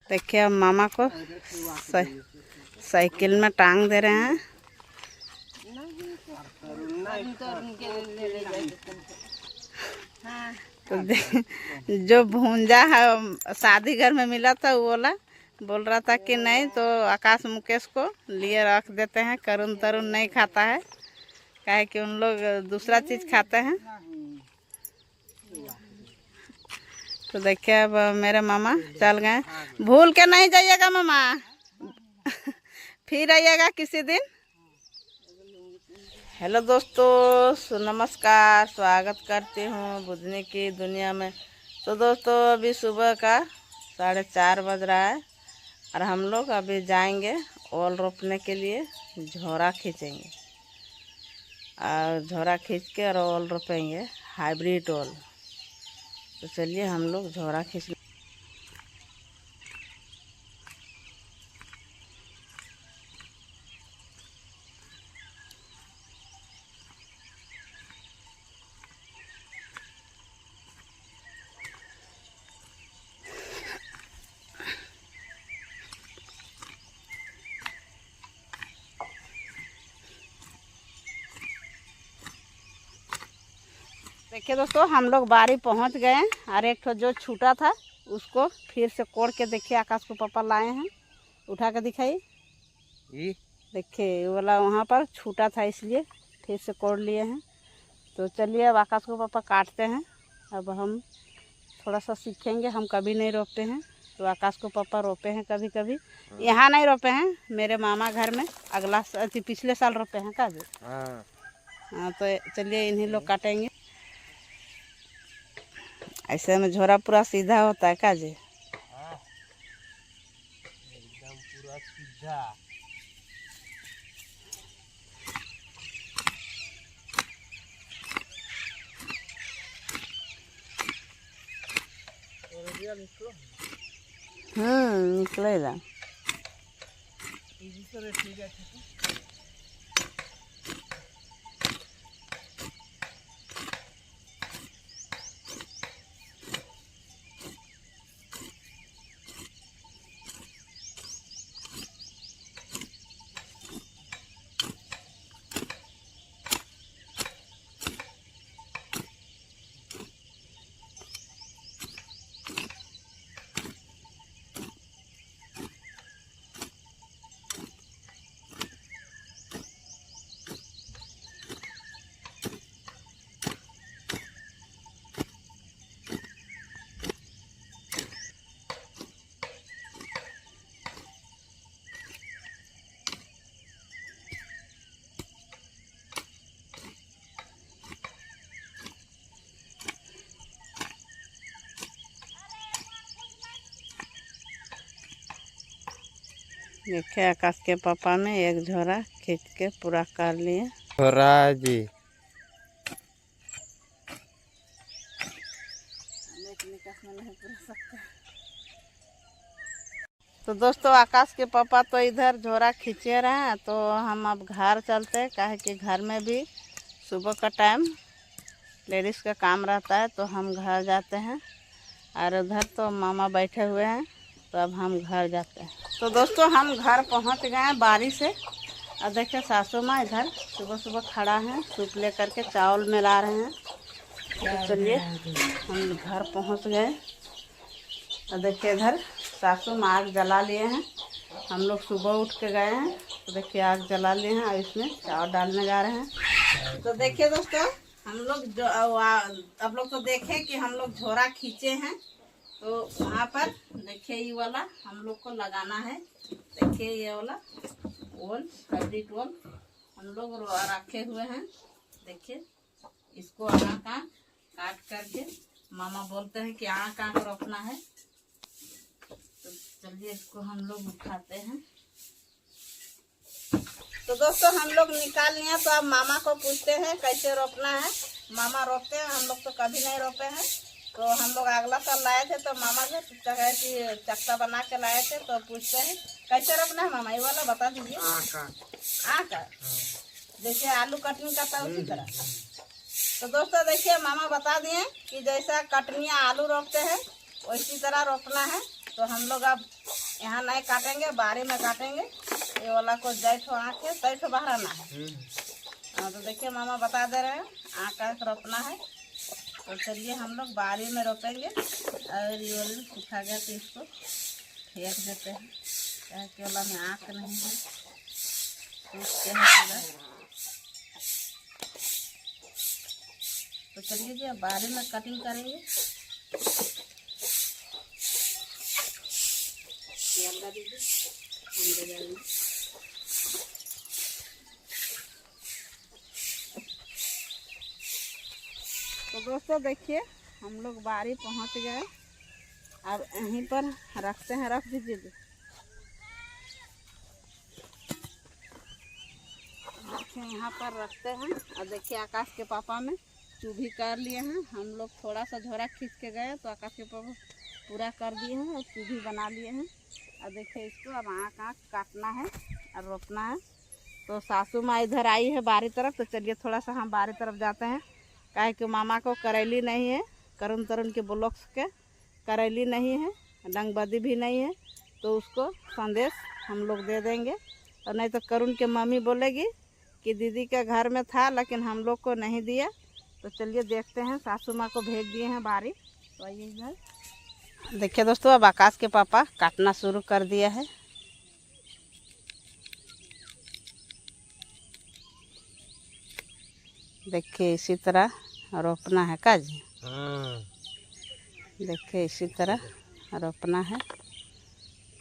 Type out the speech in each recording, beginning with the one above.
देखिए अब मामा को साइकिल में टांग दे रहे हैं। तो जो भूंजा है शादी घर में मिला था वो वाला बोल रहा था कि नहीं, तो आकाश मुकेश को लिए रख देते हैं। करुण तरुण नहीं खाता है, काहे कि उन लोग दूसरा चीज़ खाते हैं। तो देखिए अब मेरे मामा चल गए। भूल के नहीं जाइएगा मामा, फिर आइएगा किसी दिन। हेलो दोस्तों, नमस्कार, स्वागत करती हूँ बुझने की दुनिया में। तो दोस्तों अभी सुबह का 4:30 बज रहा है और हम लोग अभी जाएंगे ओल रोपने के लिए। झोरा खींचेंगे और झोरा खींच के और ओल रोपेंगे, हाइब्रिड ओल। तो चलिए हम लोग झोरा खींच। देखिए दोस्तों हम लोग बारी पहुंच गए हैं और एक तो जो छूटा था उसको फिर से कोड़ के देखिए आकाश को पापा लाए हैं। उठा के दिखाई, देखिए वो वाला वहाँ पर छूटा था इसलिए फिर से कोड़ लिए हैं। तो चलिए अब आकाश को पापा काटते हैं। अब हम थोड़ा सा सीखेंगे, हम कभी नहीं रोपते हैं। तो आकाश को पापा रोपे हैं कभी कभी, यहाँ नहीं रोपे हैं, मेरे मामा घर में अगला पिछले साल रोपे हैं का जी। हाँ तो चलिए इन्हीं लोग काटेंगे। ऐसे में झोरा पूरा सीधा होता है का जी। एकदम पूरा सीधा। निकलेगा। देखिए आकाश के पापा में एक झोरा खींच के पूरा कर लिए। झोरा जी तो दोस्तों आकाश के पापा तो इधर झोरा खींचे रहे हैं, तो हम अब घर चलते हैं, काहे कि घर में भी सुबह का टाइम लेडीज़ का काम रहता है। तो हम घर जाते हैं और उधर तो मामा बैठे हुए हैं, तो अब हम घर जाते हैं। तो दोस्तों हम घर पहुंच गए हैं बारी से। और देखिए सासू माँ इधर सुबह सुबह खड़ा हैं, सूप लेकर के चावल मिला रहे हैं। तो चलिए हम घर पहुंच गए। और देखिए इधर सासू माँ आग जला लिए हैं। हम लोग सुबह उठ के गए हैं, तो देखिए आग जला लिए हैं और इसमें चावल डालने जा रहे हैं। तो देखिए दोस्तों हम लोग जो अब लोग तो देखे कि हम लोग झोरा खींचे हैं। तो वहाँ पर देखिए ये वाला हम लोग को लगाना है। देखिए ये वाला ओल, हाइब्रिड ओल हम लोग रखे हुए हैं। देखिए इसको आँख काट करके मामा बोलते हैं कि आँख रोकना है। तो चलिए इसको हम लोग उठाते हैं। तो दोस्तों हम लोग निकाल लिए, तो अब मामा को पूछते हैं कैसे रोपना है। मामा रोपते हैं, हम लोग तो कभी नहीं रोपे हैं। तो हम लोग अगला साल लाए थे, तो मामा जो जगह की चक्का बना के लाए थे। तो पूछते हैं कैसे रोपना है मामा, ये वाला बता दीजिए। आँख जैसे आलू कटनी करता है उसी तरह। तो दोस्तों देखिए मामा बता दिए कि जैसा कटनियाँ आलू रोपते हैं उसी तरह रोपना है। तो हम लोग अब यहाँ नहीं काटेंगे, बारी में काटेंगे। ये वाला को जैठो आँख है, तैठो बाहर आना है। हाँ, तो देखिए मामा बता दे रहे हैं आँख आँख रोपना है। तो चलिए हम लोग बारी में रोपेंगे। और ये वाला सूखा गया तो इसको फेंक देते हैं, क्या कि वाला में आँख नहीं है, सूखते हैं पूरा। तो चलिए जी अब बारी में कटिंग करेंगे। तो दोस्तों देखिए हम लोग बारी पहुंच गए। अब यहीं पर रखते हैं, रख दीजिए। देखिए यहाँ पर रखते हैं। और देखिए आकाश के पापा में चूभी कर लिए हैं। हम लोग थोड़ा सा झोरा खींच के गए तो आकाश के पापा पूरा कर दिए हैं और चूभी बना लिए हैं। और देखिए इसको अब आँख आँख काटना है और रोपना है। तो सासू माँ इधर आई है बारी तरफ। तो चलिए थोड़ा सा हम बारी तरफ जाते हैं, काहे कि मामा को करेली नहीं है, करुण तरुण के ब्लॉक्स के करेली नहीं है, डंगबदी भी नहीं है। तो उसको संदेश हम लोग दे देंगे। और नहीं तो करुण के मम्मी बोलेगी कि दीदी के घर में था लेकिन हम लोग को नहीं दिया। तो चलिए देखते हैं, सासू माँ को भेज दिए हैं बारी। तो आइए इधर देखिए दोस्तों, अब आकाश के पापा काटना शुरू कर दिया है। देखिए इसी तरह रोपना है का जी। देखिए इसी तरह रोपना है।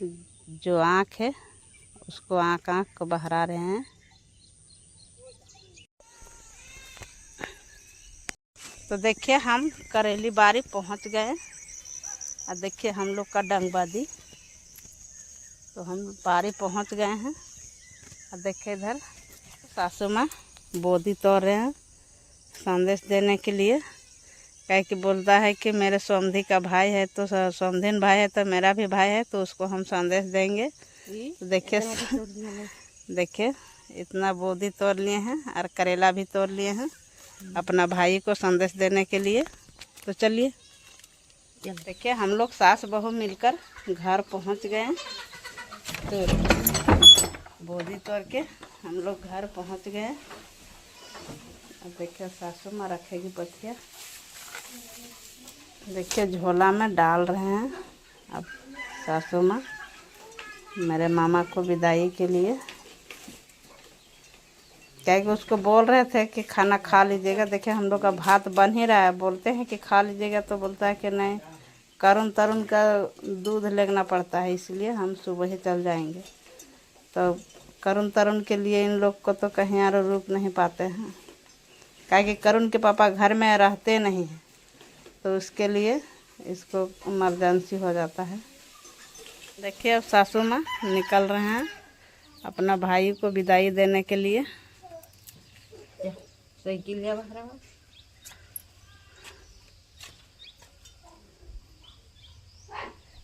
जो आँख है उसको आँख आँख को बहरा रहे हैं। तो देखिए हम करेली बारी पहुंच गए। और देखिए हम लोग का डंगबादी। तो हम बारी पहुंच गए हैं। और देखिए इधर सासू माँ बोदी तोड़ रहे हैं संदेश देने के लिए। कह के बोलता है कि मेरे समधी का भाई है, तो समधीन भाई है तो मेरा भी भाई है, तो उसको हम संदेश देंगे। तो देखिए देखिए इतना बोदी तोड़ लिए हैं और करेला भी तोड़ लिए हैं अपना भाई को संदेश देने के लिए। तो चलिए देखिए हम लोग सास बहू मिलकर घर पहुंच गए। तो बोदी तोड़ के हम लोग घर पहुंच गए। अब देखिए सासू माँ रखेगी पथिया। देखिए झोला में डाल रहे हैं अब सासू माँ मेरे मामा को विदाई के लिए। क्या कि उसको बोल रहे थे कि खाना खा लीजिएगा। देखिए हम लोग का भात बन ही रहा है, बोलते हैं कि खा लीजिएगा तो बोलता है कि नहीं, करुण तरुण का दूध लेना पड़ता है, इसलिए हम सुबह ही चल जाएंगे। तो करुण तरुण के लिए इन लोग को तो कहीं और रुक नहीं पाते हैं, क्या कि करुण के पापा घर में रहते नहीं हैं, तो उसके लिए इसको इमरजेंसी हो जाता है। देखिए अब सासू माँ निकल रहे हैं अपना भाई को विदाई देने के लिए। साइकिल लिया बाहर।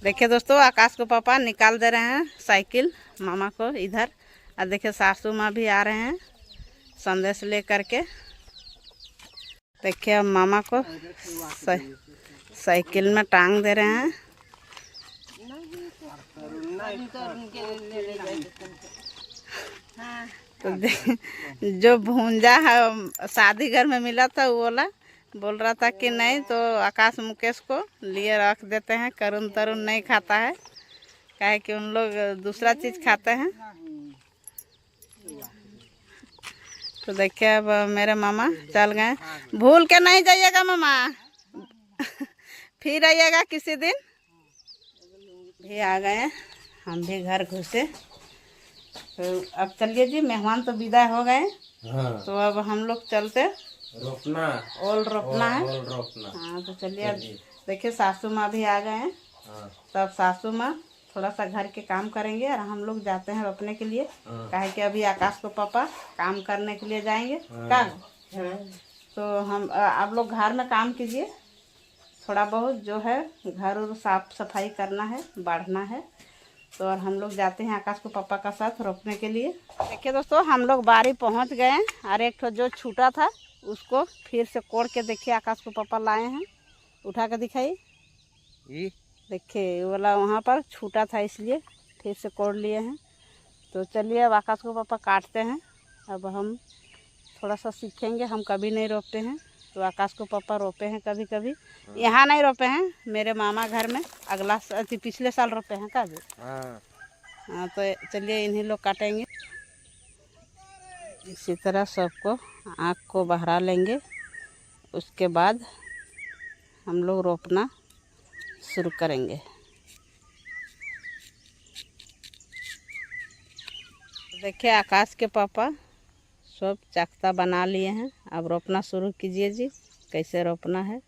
देखिए दोस्तों आकाश को पापा निकाल दे रहे हैं साइकिल मामा को इधर। और देखिए सासू माँ भी आ रहे हैं संदेश ले करके। देखिए अब मामा को साइकिल में टांग दे रहे हैं। तो जो भूंजा है शादी घर में मिला था वो वाला बोल रहा था कि नहीं, तो आकाश मुकेश को लिए रख देते हैं। करुण तरुण नहीं खाता है, काहे कि उन लोग दूसरा चीज़ खाते हैं। तो देखिए अब मेरे मामा चल गए। भूल के नहीं जाइएगा मामा फिर आइएगा किसी दिन। भी आ गए, हम भी घर घुसे। तो अब चलिए जी, मेहमान तो विदा हो गए। हाँ। तो अब हम लोग चलते, रोपना ओल रोपना है। ओल रोपना। हाँ तो चलिए अब देखिए सासू माँ भी आ गए हैं। हाँ। तो अब सासू माँ थोड़ा सा घर के काम करेंगे और हम लोग जाते हैं रोपने के लिए। काहे कि अभी आकाश को पापा काम करने के लिए जाएंगे। का तो हम आप लोग घर में काम कीजिए, थोड़ा बहुत जो है घर और साफ सफाई करना है, बढ़ना है। तो और हम लोग जाते हैं आकाश को पापा का साथ रोपने के लिए। देखिए दोस्तों हम लोग बारी पहुंच गए और एक ठो जो छूटा था उसको फिर से कोड़ के देखिए आकाश को पापा लाए हैं। उठा के दिखाई, देखिए ये वाला वहाँ पर छूटा था इसलिए फिर से कोड़ लिए हैं। तो चलिए अब आकाश को पापा काटते हैं। अब हम थोड़ा सा सीखेंगे, हम कभी नहीं रोपते हैं। तो आकाश को पापा रोपे हैं कभी कभी, यहाँ नहीं रोपे हैं, मेरे मामा घर में अगला पिछले साल रोपे हैं काजी। हाँ तो चलिए इन्हीं लोग काटेंगे। इसी तरह सबको आँख को बहरा लेंगे, उसके बाद हम लोग रोपना शुरू करेंगे। देखिए आकाश के पापा सब चाकता बना लिए हैं। अब रोपना शुरू कीजिए जी, कैसे रोपना है।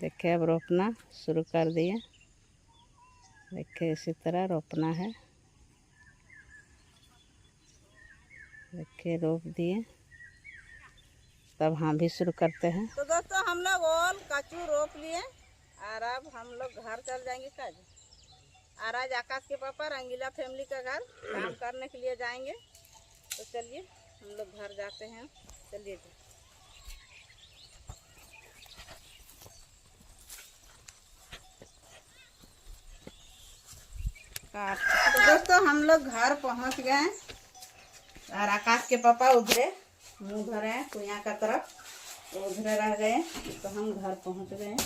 देखिए अब रोपना शुरू कर दिए। देखिए इसी तरह रोपना है। देखिए रोप दिए, तब हम भी शुरू करते हैं। तो दोस्तों हम लोग ओल कचू रोप लिए और अब हम लोग घर चल जाएंगे काज। और आज आकाश के पापा रंगीला फैमिली का घर काम करने के लिए जाएंगे। तो चलिए हम लोग घर जाते हैं। चलिए जी। तो दोस्तों हम लोग घर पहुंच गए और आकाश के पापा उधरे मुंह धरे हैं कुइया का तरफ, तो उधरे रह गए। तो हम घर पहुंच गए।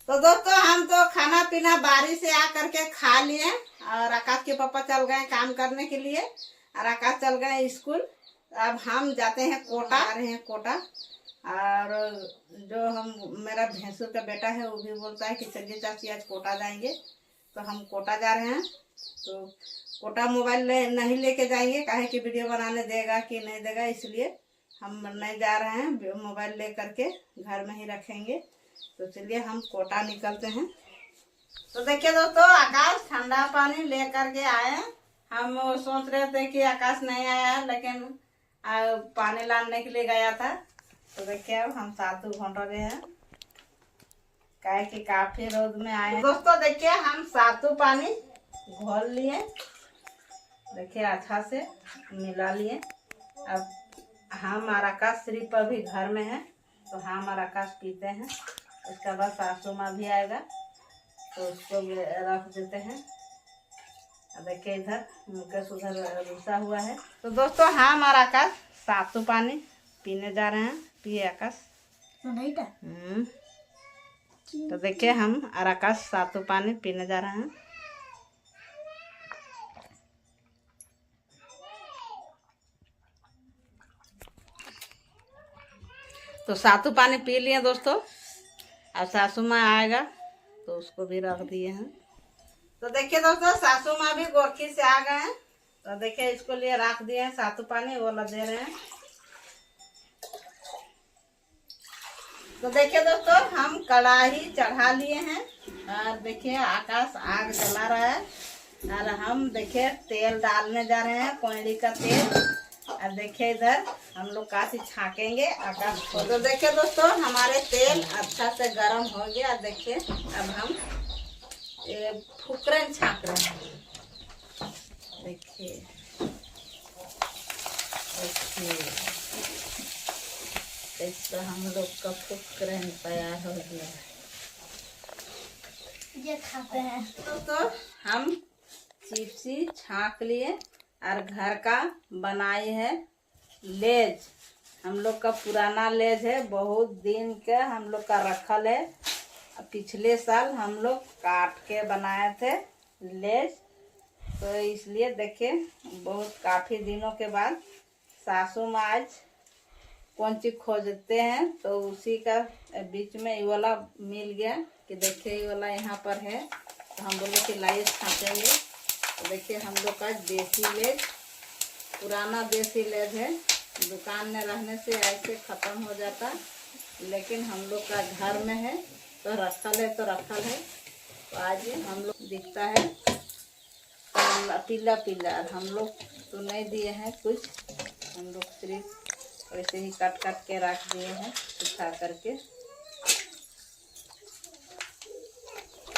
तो दोस्तों हम तो खाना पीना बारी से आ करके खा लिए और आकाश के पापा चल गए काम करने के लिए और आकाश चल गए स्कूल। अब हम जाते हैं कोटा, आ रहे हैं कोटा। और जो हम मेरा भैंसुर का बेटा है वो भी बोलता है कि चलिए चाची आज कोटा जाएंगे। तो हम कोटा जा रहे हैं। तो कोटा मोबाइल नहीं लेके जाएंगे, काहे कि वीडियो बनाने देगा कि नहीं देगा, इसलिए हम नहीं जा रहे हैं। मोबाइल ले करके घर में ही रखेंगे। तो चलिए हम कोटा निकलते हैं। तो देखिए दोस्तों आकाश ठंडा पानी ले करके आए। हम सोच रहे थे कि आकाश नहीं आया है, लेकिन पानी लाने के लिए गया था। तो देखिए अब हम सातु घंट रहे हैं, काहे कि काफी रोद में आए हैं। दोस्तों देखिए हम सातु पानी घोल लिए, देखिए अच्छा से मिला लिए। अब हम और आकाश सिर्फ अभी घर में है, तो हम और आकाश पीते हैं। उसके बाद सासू माँ भी आएगा तो उसको भी रख देते हैं। देखिए इधर मुकेश उधर रुसा हुआ है। तो दोस्तों हम और आकाश सातु पानी पीने जा रहे हैं। पिए आकाश। तो देखिए हम और आकाश सातु पानी पीने जा रहे हैं। तो सातु पानी पी लिए दोस्तों। अब सासू माँ आएगा तो उसको भी रख दिए हैं। तो देखिए दोस्तों सासू माँ भी गोरखी से आ गए हैं। तो देखिए इसको लिए रख दिए हैं सातु पानी, वो ला दे रहे हैं। तो देखिए दोस्तों हम कढ़ाई चढ़ा लिए हैं और देखिए आकाश आग जला रहा है और हम देखिए तेल डालने जा रहे हैं, कोयली का तेल। और देखिए इधर हम लोग काफी छाकेंगे आकाश को। तो देखिए दोस्तों हमारे तेल अच्छा से गर्म हो गया। देखिए अब हम फुकरन छाक रहे हैं। देखिए इससे हम लोग का फुकरन तैयार हो गया है। ये खाते हैं। तो हम चिप्सी छाक लिए और घर का बनाई है लेज। हम लोग का पुराना लेज है, बहुत दिन का हम लोग का रखल है। पिछले साल हम लोग काट के बनाए थे लेज। तो इसलिए देखिए बहुत काफ़ी दिनों के बाद सासू माँ आज कौन चीज़ खोजते हैं, तो उसी का बीच में ये वाला मिल गया कि देखिए ये वाला यहाँ पर है। तो हम बोले कि लाइए छापेंगे। तो देखिए हम लोग का देसी लेज, पुराना देसी लेज है। दुकान में रहने से ऐसे ख़त्म हो जाता, लेकिन हम लोग का घर में है तो रखल है तो रखल है। तो आज हम लोग दिखता है पीला पीला। हम लोग तो नहीं दिए हैं कुछ, हम लोग सिर्फ वैसे ही काट काट के रख दिए हैं सुखा करके।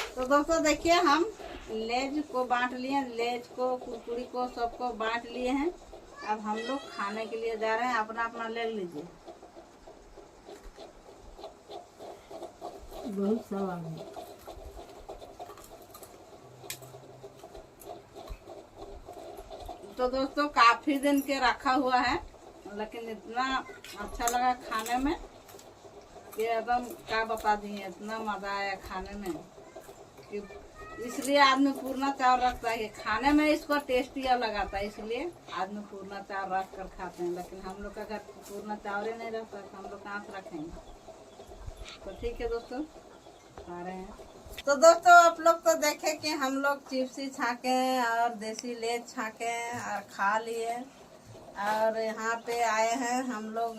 तो दोस्तों देखिए हम लेज को बांट लिए, लेज को कुरकुरी को सबको बांट लिए हैं। अब हम लोग खाने के लिए जा रहे हैं, अपना अपना ले लीजिए। बहुत सवाल है। तो दोस्तों काफी दिन के रखा हुआ है, लेकिन इतना अच्छा लगा खाने में कि एकदम क्या बता दिए, इतना मजा आया खाने में कि इसलिए आदमी पूर्णा चावल रखता है। खाने में इसको टेस्टी अलग आता है, इसलिए आदमी पूर्णा चावल रख कर खाते हैं। लेकिन हम लोग का घर पूर्णा चावल ही नहीं रहता तो हम लोग कहाँ से रखेंगे। तो ठीक है दोस्तों, खा रहे हैं। तो दोस्तों आप लोग तो देखे कि हम लोग चिप्सी छाके और देसी लेज छाके और खा लिए। और यहाँ पे आए हैं हम लोग,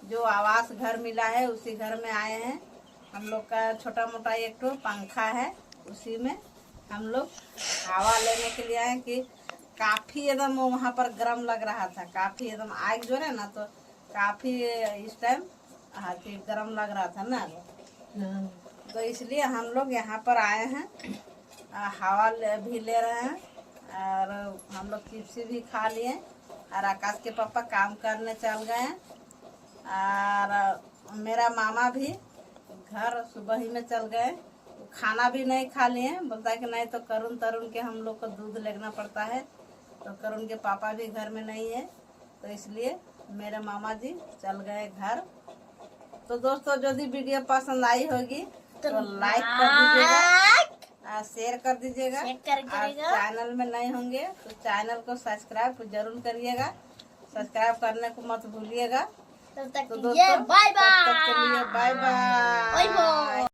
जो आवास घर मिला है उसी घर में आए हैं। हम लोग का छोटा मोटा एक तो पंखा है, उसी में हम लोग हवा लेने के लिए आए कि काफ़ी एकदम वहाँ पर गर्म लग रहा था। काफ़ी एकदम आग जो है ना, तो काफ़ी इस टाइम गर्म लग रहा था ना, तो इसलिए हम लोग यहाँ पर आए हैं, हवा भी ले रहे हैं। और हम लोग चिप्सी भी खा लिए और आकाश के पापा काम करने चल गए हैं। और मेरा मामा भी घर सुबह ही में चल गए, खाना भी नहीं खा लिए। बोलता है कि नहीं तो तरुण के हम लोग को दूध लेना पड़ता है, तो करुण के पापा भी घर में नहीं है, तो इसलिए मेरे मामा जी चल गए घर। तो दोस्तों यदि वीडियो पसंद आई होगी तो लाइक कर दीजिएगा, शेयर कर दीजिएगा। और चैनल में नए होंगे तो चैनल को सब्सक्राइब जरूर करिएगा, सब्सक्राइब करने को मत भूलिएगा। तो दोस्तों बाय बाय। तब तक के लिए बाय बाय।